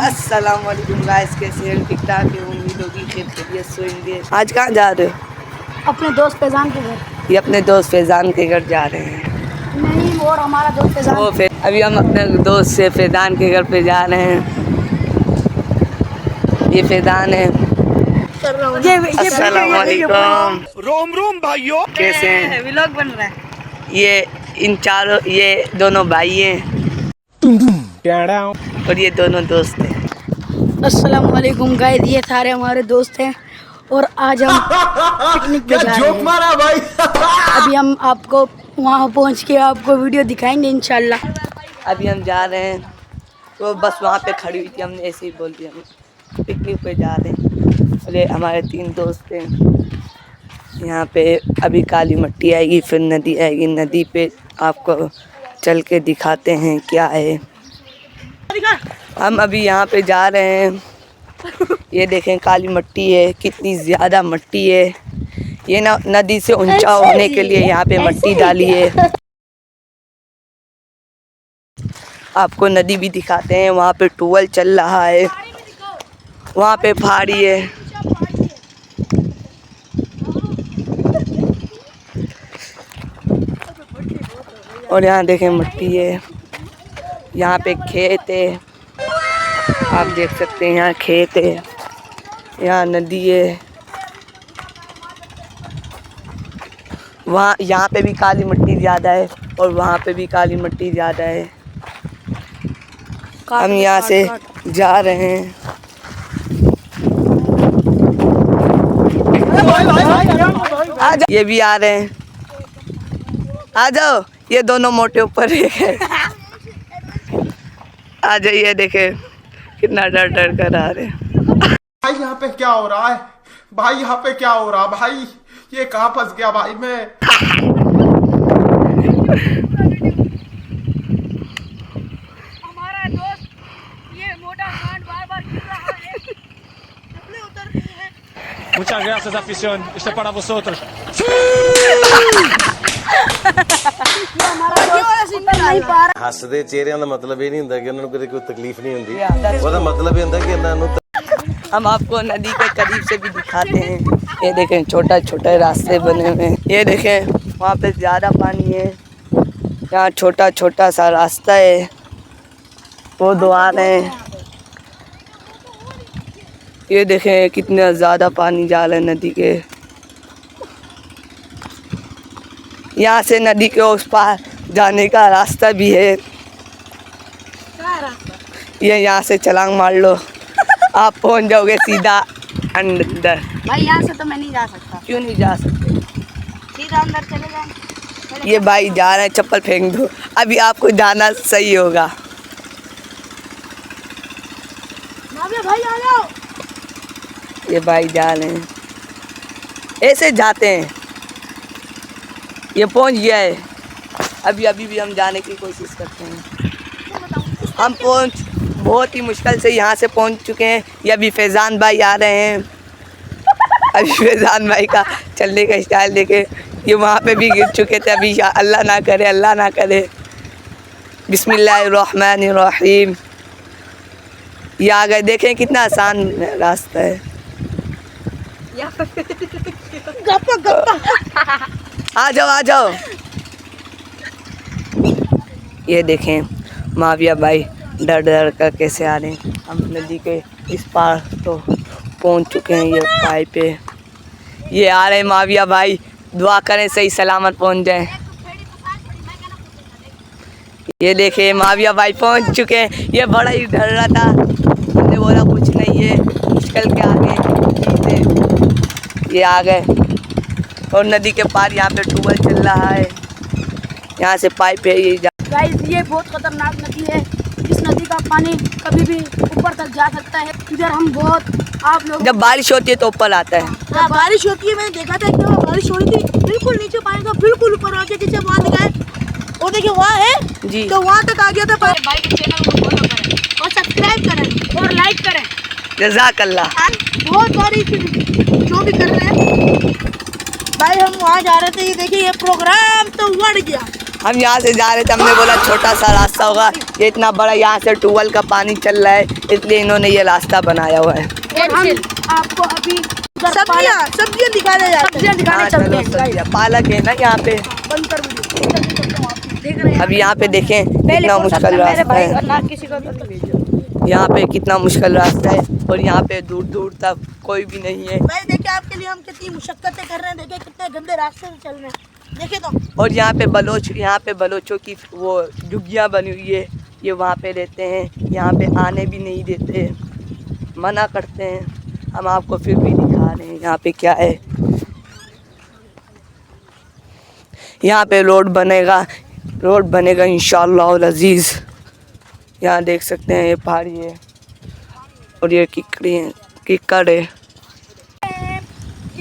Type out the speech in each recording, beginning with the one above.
अस्सलाम वालेकुम गाइस, कैसे हैं? ठीक ठाक है, उम्मीद होगी खैरियत से होंगे। आज कहाँ जा रहे हो? अपने दोस्त फैजान के घर। ये अपने दोस्त फैजान के घर जा रहे हैं। नहीं, और हमारा दोस्त फैजान। अभी हम अपने दोस्त से फैजान के घर पे जा रहे हैं। ये फैजान है। अस्सलाम वालेकुम। रोम रोम भाइयों, कैसे हैं? व्लॉग बन रहा है। ये दोनों भाई हैं और ये दोनों दोस्त हैं। अस्सलाम वालेकुम गाइस, ये सारे हमारे दोस्त हैं और आज हम पिकनिक पे जा रहे हैं। मारा भाई। अभी हम आपको वहाँ पहुँच के आपको वीडियो दिखाएंगे इंशाल्लाह। अभी हम जा रहे हैं, वो बस वहाँ पे खड़ी हुई थी, हमने ऐसे ही बोल दिया हम पिकनिक पे जा रहे हैं। और ये हमारे 3 दोस्त हैं। यहाँ पे अभी काली मिट्टी आएगी, फिर नदी आएगी। नदी पे आपको चल के दिखाते हैं क्या है। हम अभी यहाँ पे जा रहे हैं। ये देखें काली मिट्टी है, कितनी ज़्यादा मिट्टी है। ये ना नदी से ऊंचा होने के लिए यहाँ पे मिट्टी डाली है। आपको नदी भी दिखाते हैं। वहाँ पे टूवेल चल रहा है, वहाँ पे पहाड़ी है। और यहाँ देखें मिट्टी है। यहाँ पे खेत है, आप देख सकते हैं। यहाँ खेत है, यहाँ नदी है। वहाँ यहाँ पे भी काली मिट्टी ज़्यादा है और वहाँ पे भी काली मिट्टी ज़्यादा है। हम यहाँ से जा रहे हैं। आ जाओ, ये भी आ रहे हैं। आ जाओ, ये दोनों मोटे ऊपर है। आ जाइए, देखे कितना डर डर कर आ रहे हैं। भाई यहाँ पे क्या हो रहा है? भाई यहाँ पे क्या हो रहा है? भाई ये कहाँ फंस गया भाई मैं? हमारा दोस्त ये मोटा कांड बार-बार गिर रहा है, चप्पलें उतर रही हैं। Muchas gracias, afición. Esto es para vosotros. ਹੱਸਦੇ ਚਿਹਰਿਆਂ ਦਾ ਮਤਲਬ ਇਹ ਨਹੀਂ ਹੁੰਦਾ ਕਿ ਉਹਨਾਂ ਨੂੰ ਕੋਈ ਤਕਲੀਫ ਨਹੀਂ ਹੁੰਦੀ। ਉਹਦਾ ਮਤਲਬ ਇਹ ਹੁੰਦਾ ਕਿ ਇਹਨਾਂ ਨੂੰ हम आपको नदी के करीब से भी दिखाते हैं। ये देखें छोटा छोटा रास्ते बने हुए हैं। ये देखें वहाँ पे ज़्यादा पानी है, यहाँ छोटा छोटा सा रास्ता है। वो दो आ रहे हैं। ये देखें कितना ज़्यादा पानी जा रहा है नदी के। यहाँ से नदी के उस पार जाने का रास्ता भी है। ये यहाँ से छलांग मार लो, आप पहुँच जाओगे सीधा अंदर। भाई यहाँ से तो मैं नहीं जा सकता। क्यों नहीं जा सकते? सीधा अंदर चले जाएं। ये भाई जा रहे हैं, चप्पल फेंक दो। अभी आपको जाना सही होगा। भाई आ जाओ। ये भाई जा रहे हैं, ऐसे जाते हैं। ये पहुंच गया है। अभी भी हम जाने की कोशिश करते हैं। हम बहुत ही मुश्किल से यहाँ से पहुँच चुके हैं। ये अभी फैजान भाई आ रहे हैं। अभी फैजान भाई का चलने का स्टाइल देखे। ये वहाँ पे भी गिर चुके थे। अभी अल्लाह ना करे। बिस्मिल्लाहिर्रहमानिर्रहीम। ये आ गए, देखें कितना आसान रास्ता है। आ जाओ। ये देखें माविया भाई डर डर कर कैसे आ रहे हैं। हम नदी के इस पार तो पहुंच चुके हैं। ये पाइप पे ये आ रहे हैं माविया भाई। दुआ करें सही सलामत पहुंच जाएं। ये देखें माविया भाई पहुंच चुके हैं। ये बड़ा ही डर रहा था, हमने बोला कुछ नहीं है, मुश्किल के आगे ये आ गए। और नदी के पार यहाँ पे टूबल चल रहा है। यहाँ से पाइप है। गाइस, ये बहुत खतरनाक नदी है। इस नदी का पानी कभी भी ऊपर तक जा सकता है। इधर हम बहुत आप लोग जब बारिश होती है तो ऊपर आता है। हाँ, बारिश होती है। मैंने देखा था कि बारिश हो रही थी, बिल्कुल नीचे पानी का बिल्कुल ऊपर आ गया। जैसे वहाँ दिखाए, वो देखिए वहाँ है जी, तो वहाँ तक आ गया था। भाई के चैनल को फॉलो करें और सब्सक्राइब करें और लाइक करें। जज़ाकल्लाह। बहुत सारी जो भी कर रहे हैं भाई। हम वहाँ जा रहे थे, ये देखिए ये प्रोग्राम तो बढ़ गया। हम यहाँ से जा रहे थे, हमने बोला छोटा सा रास्ता होगा, ये इतना बड़ा यहाँ से ट्यूबवेल का पानी चल रहा है, इसलिए इन्होंने ये रास्ता बनाया हुआ है। और हम आपको अभी सब्जियां दिखाने जाते हैं। हाँ, चलते चलो, हैं। सब्जियाँ, पालक है ना यहाँ पे। बंद कर वीडियो। देख रहे हैं अब यहाँ पे देखें कितना मुश्किल रास्ता है, ना किसी को यहाँ पे कितना मुश्किल रास्ता है, और यहाँ पे दूर दूर तक कोई भी नहीं है। भाई देखिए आपके लिए हम कितनी मुशक्कतें कर रहे हैं, देखिए कितने गंदे रास्ते से चल रहे हैं, देखिए तो। और यहाँ पे बलोचों की वो झुग्गियाँ बनी हुई है, ये वहाँ पे रहते हैं, यहाँ पे आने भी नहीं देते, मना करते हैं। हम आपको फिर भी दिखा रहे हैं यहाँ पे क्या है। यहाँ पे रोड बनेगा इंशाअल्लाह अज़ीज़। यहाँ देख सकते हैं ये पहाड़ी है और ये किक्कड़ है। ये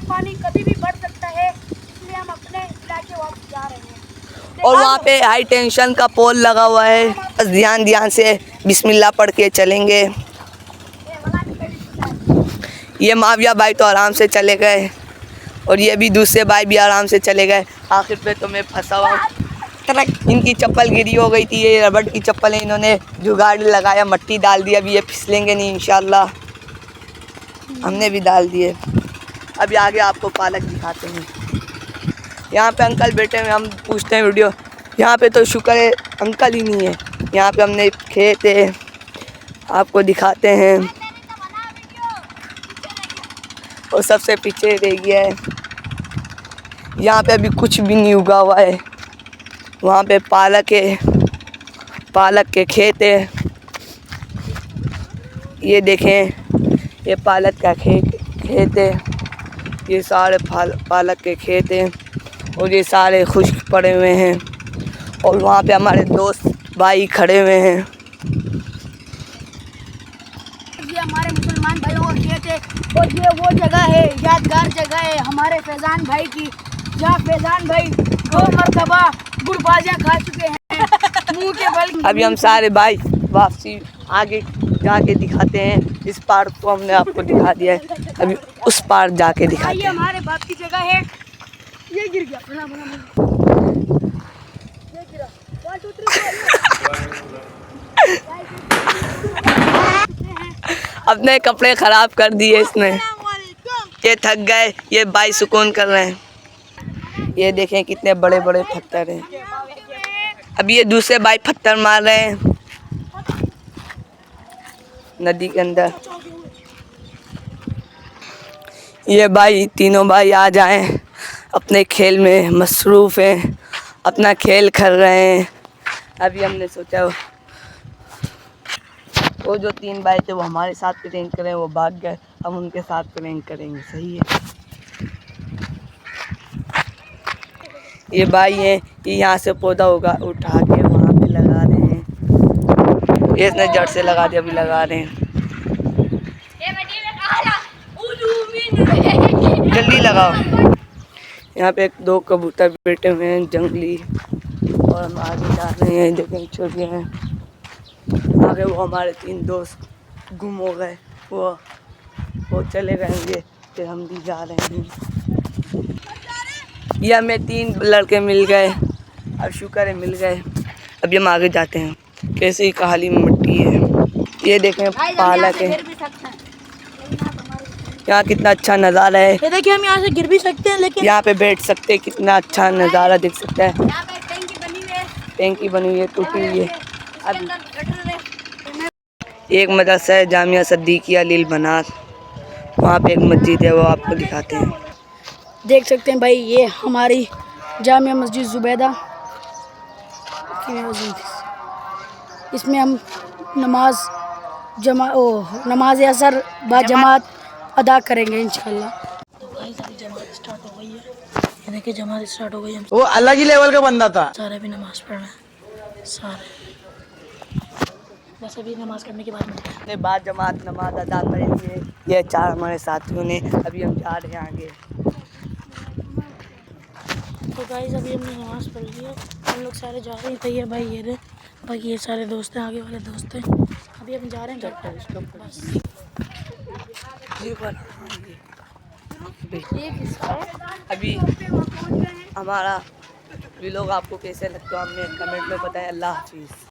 पानी कभी भी बढ़ सकता है, इसलिए हम अपने इलाके वापस जा रहे हैं। और वहाँ पे हाई टेंशन का पोल लगा हुआ है, बस ध्यान से बिस्मिल्लाह पढ़ के चलेंगे। ये माविया भाई तो आराम से चले गए और ये भी दूसरे भाई भी आराम से चले गए। आखिर पे तो मैं फंसा हुआ। इनकी चप्पल गिरी हो गई थी, ये रबड़ की चप्पल है, इन्होंने जुगाड़ लगाया, मट्टी डाल दिया, अभी ये फिसलेंगे नहीं इंशाल्लाह। हमने भी डाल दिए। अभी आगे आपको पालक दिखाते हैं। यहाँ पे अंकल बैठे हुए, हम पूछते हैं वीडियो। यहाँ पे तो शुक्र है अंकल ही नहीं है, यहाँ पे हमने खेत है, आपको दिखाते हैं। और सबसे पीछे रह गया है, यहाँ पे अभी कुछ भी नहीं उगा हुआ है। वहाँ पे पालक है, पालक के खेत है। ये देखें, ये पालक का खेत है, ये सारे पालक के खेत हैं और ये सारे खुश्क पड़े हुए हैं। और वहाँ पे हमारे दोस्त भाई खड़े हुए हैं। ये हमारे मुसलमान भाइयों का खेत है और ये वो जगह है, यादगार जगह है हमारे फैज़ान भाई की, जहाँ फैज़ान भाई 2 मरतबा गुड़बाजियाँ खा चुके हैं मुँह के बल। अभी हम सारे भाई वापसी आगे जाके दिखाते हैं। इस पार्क को हमने आपको दिखा दिया है, अभी उस पार्क जाके दिखाते ये हैं। हमारे बाप की जगह है। ये गिर गया, बना ये गिरा। 1 2 3 अपने कपड़े ख़राब कर दिए इसने, ये थक गए, ये भाई सुकून कर रहे हैं। ये देखें कितने बड़े बड़े पत्थर हैं। अभी ये दूसरे भाई पत्थर मार रहे हैं नदी के अंदर। ये भाई तीनों भाई आ जाएं, अपने खेल में मसरूफ़ हैं, अपना खेल कर रहे हैं। अभी हमने सोचा वो जो 3 भाई थे वो हमारे साथ प्रेंक करें, वो भाग गए, हम उनके साथ प्रेंक करेंगे। सही है। ये भाई हैं, ये यहाँ से पौधा होगा उठा के वहाँ पे लगा रहे हैं। ये इसने जड़ से लगा दिया, अभी लगा रहे हैं। जल्दी लगाओ। यहाँ पे 2 कबूतर बैठे हुए हैं जंगली, और हम आगे जा रहे हैं। देखें छोटे हैं आगे, वो हमारे 3 दोस्त गुम हो गए, वो चले गए, फिर हम भी जा रहे हैं। ये हमें 3 लड़के मिल गए, अब शुक्र है मिल गए। अभी हम आगे जाते हैं। कैसे ही काली मिट्टी है, ये देखें पालक है। यहाँ कितना अच्छा नज़ारा है। ये देखिए हम यहाँ से गिर भी सकते हैं, लेकिन यहाँ पे बैठ सकते हैं, कितना अच्छा नज़ारा दिख सकता है। यहाँ पे टैंकी बनी हुई है, टैंकी बनी हुई है, टूटी हुई है। इसके अंदर गटर है। एक मदरसा है जामिया सद्दीकिया लिल बनात, वहाँ पे एक मस्जिद है, वो आपको दिखाते हैं। देख सकते हैं भाई, ये हमारी जामिया मस्जिद ज़ुबैदा की मस्जिद। इसमें हम नमाज असर बा जमात अदा करेंगे इंशाल्लाह। तो भाई सारी जमात स्टार्ट हो गई है। ये देखिए जमात स्टार्ट हो गई है। वो अलग ही लेवल का बंदा था। सारे भी नमाज पढ़ रहे हैं, सारे। बस अभी नमाज करने के बाद मिलते हैं। अपने बाद जमात नमाज अदा करेंगे। ये 4 हमारे साथियों ने, अभी हम जा रहे हैं आगे। तो गाइस अभी हमने नमाज पढ़ ली है, हम लोग सारे जा रहे हैं। ये भाई ये रहे, बाकी ये सारे दोस्त हैं, आगे वाले दोस्त हैं। अभी हम जा रहे हैं घर पर। बस अभी हमारा वीलॉग आपको कैसे लगता है हमें कमेंट में बताएं। अल्लाह हाफिज़।